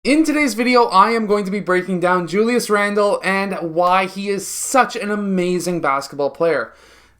In today's video, I am going to be breaking down Julius Randle and why he is such an amazing basketball player.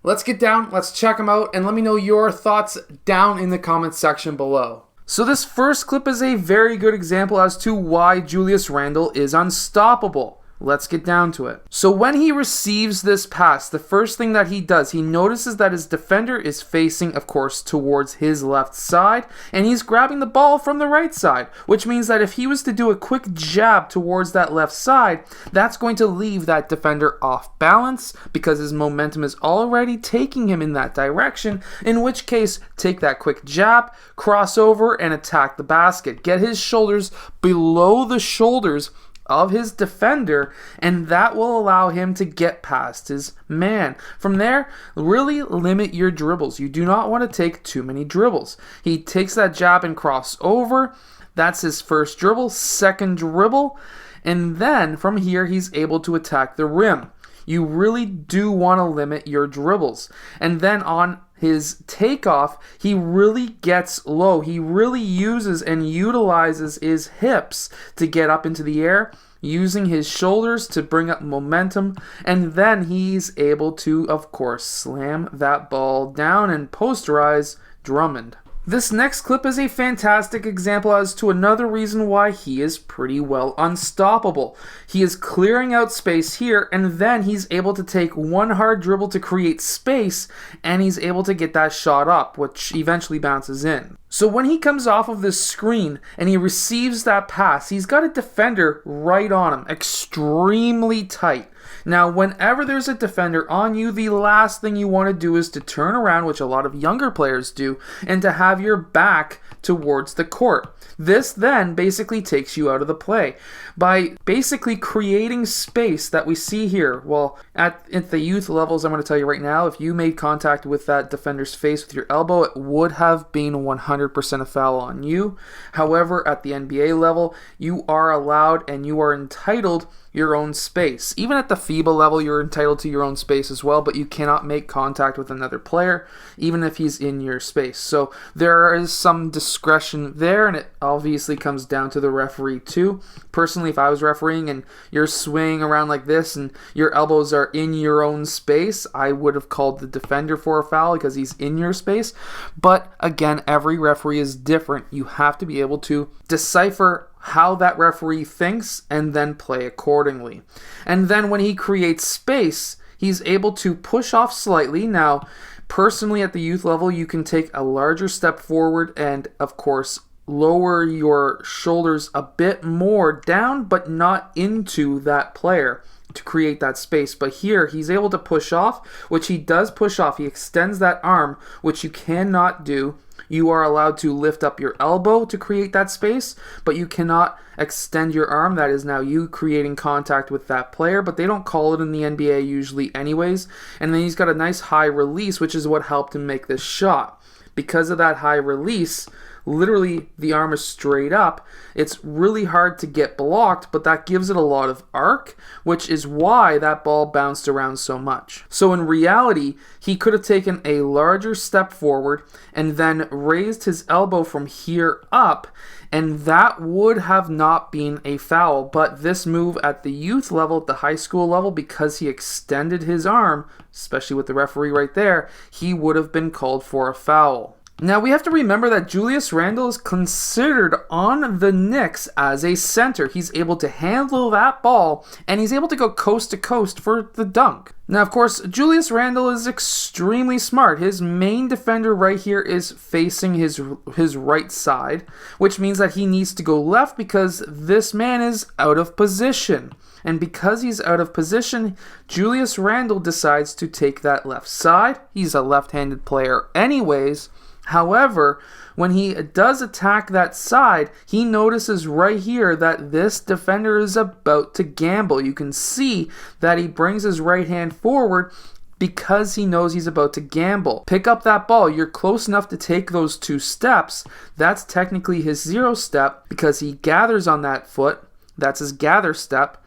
Let's get down, let's check him out, and let me know your thoughts down in the comments section below. So this first clip is a very good example as to why Julius Randle is unstoppable. Let's get down to it. So when he receives this pass, the first thing that he does, he notices that his defender is facing, of course, towards his left side, and he's grabbing the ball from the right side, which means that if he was to do a quick jab towards that left side, that's going to leave that defender off balance because his momentum is already taking him in that direction, in which case, take that quick jab, cross over, and attack the basket. Get his shoulders below the shoulders of his defender, and that will allow him to get past his man. From there, really limit your dribbles. You do not want to take too many dribbles. He takes that jab and cross over. That's his first dribble. Second dribble, and then from here he's able to attack the rim. You really do want to limit your dribbles. And then on his takeoff, he really gets low. He really uses and utilizes his hips to get up into the air, using his shoulders to bring up momentum, and then he's able to, of course, slam that ball down and posterize Drummond. This next clip is a fantastic example as to another reason why he is pretty well unstoppable. He is clearing out space here, and then he's able to take one hard dribble to create space, and he's able to get that shot up, which eventually bounces in. So when he comes off of this screen and he receives that pass, he's got a defender right on him, extremely tight. Now, whenever there's a defender on you, the last thing you want to do is to turn around, which a lot of younger players do, and to have your back towards the court. This then basically takes you out of the play. By basically creating space that we see here, well, at the youth levels, I'm going to tell you right now, if you made contact with that defender's face with your elbow, it would have been 100% a foul on you. However, at the NBA level, you are allowed and you are entitled your own space. Even at the FIBA level, you're entitled to your own space as well, but you cannot make contact with another player, even if he's in your space. So there is some discretion there, and it obviously comes down to the referee too. Personally, if I was refereeing and you're swinging around like this and your elbows are in your own space, I would have called the defender for a foul because he's in your space. But again, every referee is different. You have to be able to decipher how that referee thinks and then play accordingly. And then when he creates space, he's able to push off slightly. Now, personally at the youth level, you can take a larger step forward and, of course, lower your shoulders a bit more down, but not into that player to create that space. But here, he's able to push off, which he does push off. He extends that arm, which you cannot do. You are allowed to lift up your elbow to create that space, but you cannot extend your arm. That is now you creating contact with that player, but they don't call it in the NBA usually anyways. And then he's got a nice high release, which is what helped him make this shot. Because of that high release, literally the arm is straight up. It's really hard to get blocked, but that gives it a lot of arc, which is why that ball bounced around so much. So in reality, he could have taken a larger step forward and then raised his elbow from here up, and that would have not been a foul. But this move at the youth level, at the high school level, because he extended his arm, especially with the referee right there, he would have been called for a foul. Now, we have to remember that Julius Randle is considered on the Knicks as a center. He's able to handle that ball, and he's able to go coast to coast for the dunk. Now, of course, Julius Randle is extremely smart. His main defender right here is facing his right side, which means that he needs to go left because this man is out of position. And because he's out of position, Julius Randle decides to take that left side. He's a left-handed player anyways. However, when he does attack that side, he notices right here that this defender is about to gamble. You can see that he brings his right hand forward because he knows he's about to gamble. Pick up that ball. You're close enough to take those 2 steps. That's technically his 0 step because he gathers on that foot. That's his gather step.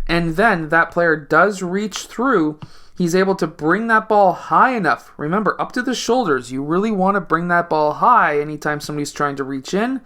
And then that player does reach through. He's able to bring that ball high enough. Remember, up to the shoulders. You really want to bring that ball high anytime somebody's trying to reach in.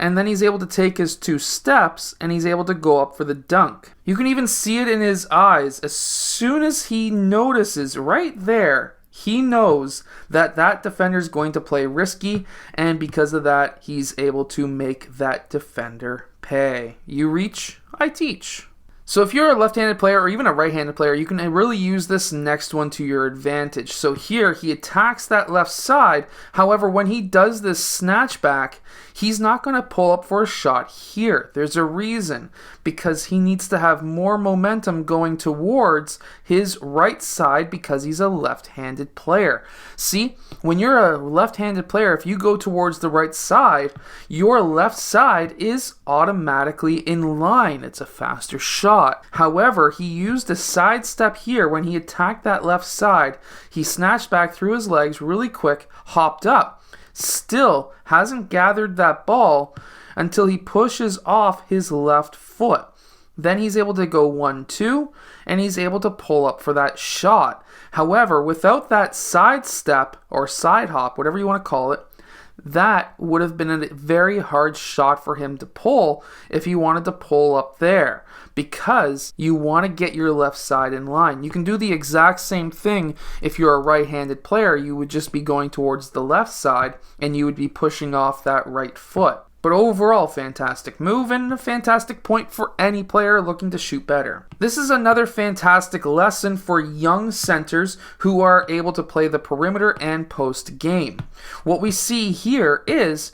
and then he's able to take his 2 steps, and he's able to go up for the dunk. You can even see it in his eyes. As soon as he notices right there, he knows that that defender is going to play risky, and because of that, he's able to make that defender pay. You reach, I teach. So if you're a left-handed player or even a right-handed player, you can really use this next one to your advantage. So here, he attacks that left side. However, when he does this snatch back, he's not going to pull up for a shot here. There's a reason. Because he needs to have more momentum going towards his right side because he's a left-handed player. See, when you're a left-handed player, if you go towards the right side, your left side is automatically in line. It's a faster shot. However, he used a side step here when he attacked that left side. He snatched back through his legs really quick, hopped up. Still hasn't gathered that ball until he pushes off his left foot. Then he's able to go 1-2, and he's able to pull up for that shot. However, without that side step or side hop, whatever you want to call it, that would have been a very hard shot for him to pull if he wanted to pull up there, because you want to get your left side in line. You can do the exact same thing if you're a right-handed player. You would just be going towards the left side and you would be pushing off that right foot. But overall, fantastic move and a fantastic point for any player looking to shoot better. This is another fantastic lesson for young centers who are able to play the perimeter and post game. What we see here is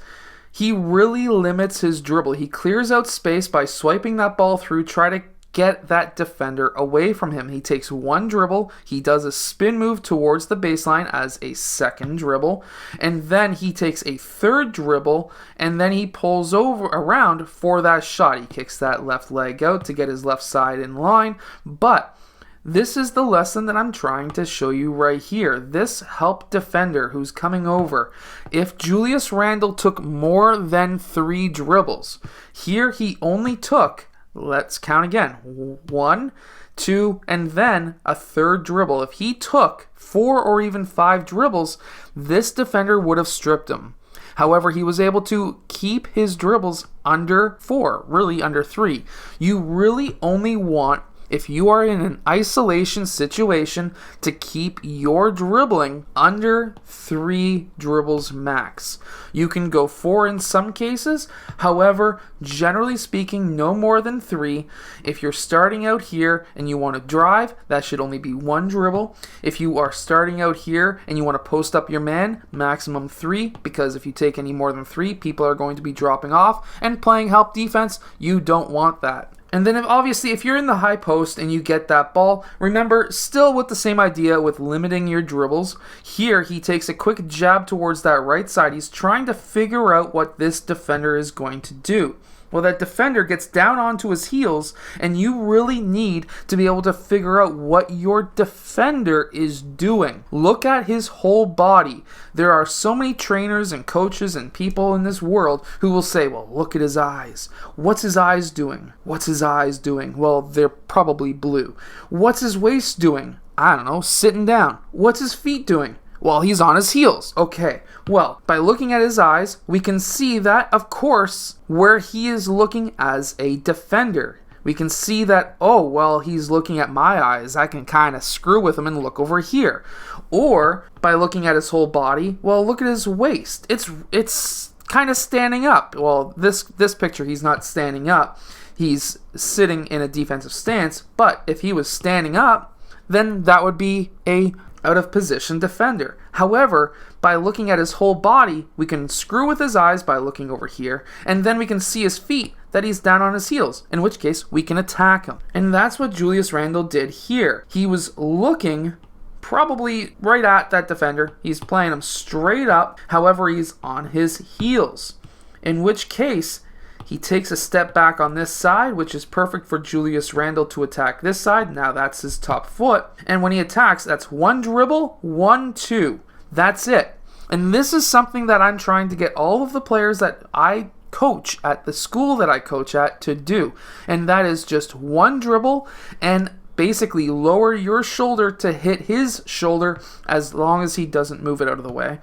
he really limits his dribble. He clears out space by swiping that ball through, try to get that defender away from him. He takes 1 dribble, he does a spin move towards the baseline as a second dribble, and then he takes a 3rd dribble, and then he pulls over around for that shot. He kicks that left leg out to get his left side in line, but this is the lesson that I'm trying to show you right here. This help defender who's coming over. If Julius Randle took more than 3 dribbles, here he only took, let's count again, 1, 2, and then a 3rd dribble. If he took 4 or even 5 dribbles, this defender would have stripped him. However, he was able to keep his dribbles under 4, really under 3. You really only want, if you are in an isolation situation, to keep your dribbling under 3 dribbles max. You can go 4 in some cases. However, generally speaking, no more than 3. If you're starting out here and you want to drive, that should only be 1 dribble. If you are starting out here and you want to post up your man, maximum 3, because if you take any more than 3, people are going to be dropping off and playing help defense. You don't want that. And then obviously if you're in the high post and you get that ball, remember, still with the same idea with limiting your dribbles. Here he takes a quick jab towards that right side. He's trying to figure out what this defender is going to do. Well, that defender gets down onto his heels, and you really need to be able to figure out what your defender is doing. Look at his whole body. There are so many trainers and coaches and people in this world who will say, well, look at his eyes. What's his eyes doing? What's his eyes doing? Well, they're probably blue. What's his waist doing? I don't know, sitting down. What's his feet doing? Well, he's on his heels. Okay, well, by looking at his eyes, we can see that, of course, where he is looking as a defender. We can see that, oh, well, he's looking at my eyes. I can kind of screw with him and look over here. Or, by looking at his whole body, well, look at his waist. It's kind of standing up. Well, this picture, he's not standing up. He's sitting in a defensive stance. But if he was standing up, then that would be a out of position defender. However, by looking at his whole body, we can screw with his eyes by looking over here, and then we can see his feet, that he's down on his heels, in which case we can attack him. And that's what Julius Randle did here. He was looking probably right at that defender. He's playing him straight up. However, he's on his heels, in which case he takes a step back on this side, which is perfect for Julius Randle to attack this side. Now that's his top foot. And when he attacks, that's 1 dribble, 1, 2. That's it. And this is something that I'm trying to get all of the players that I coach at the school that I coach at to do. And that is just 1 dribble and basically lower your shoulder to hit his shoulder as long as he doesn't move it out of the way.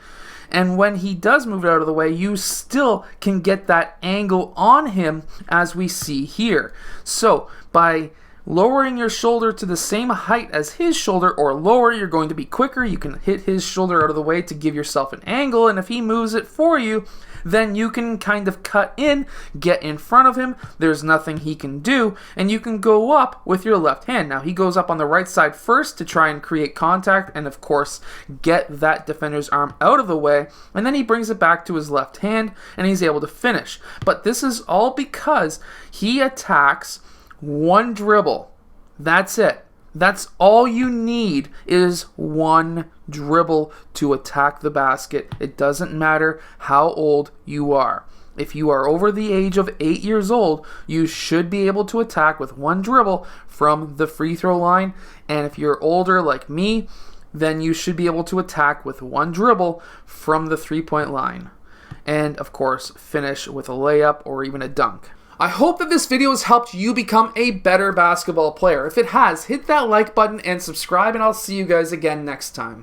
And when he does move it out of the way, you still can get that angle on him as we see here. So by lowering your shoulder to the same height as his shoulder or lower, you're going to be quicker. You can hit his shoulder out of the way to give yourself an angle, and if he moves it for you, then you can kind of cut in, get in front of him. There's nothing he can do, and you can go up with your left hand. Now he goes up on the right side first to try and create contact and of course get that defender's arm out of the way, and then he brings it back to his left hand and he's able to finish. But this is all because he attacks one dribble. That's it. That's all you need is one dribble to attack the basket. It doesn't matter how old you are. If you are over the age of 8 years old, you should be able to attack with one dribble from the free throw line. And if you're older like me, then you should be able to attack with one dribble from the 3-point line. And of course, finish with a layup or even a dunk. I hope that this video has helped you become a better basketball player. If it has, hit that like button and subscribe, and I'll see you guys again next time.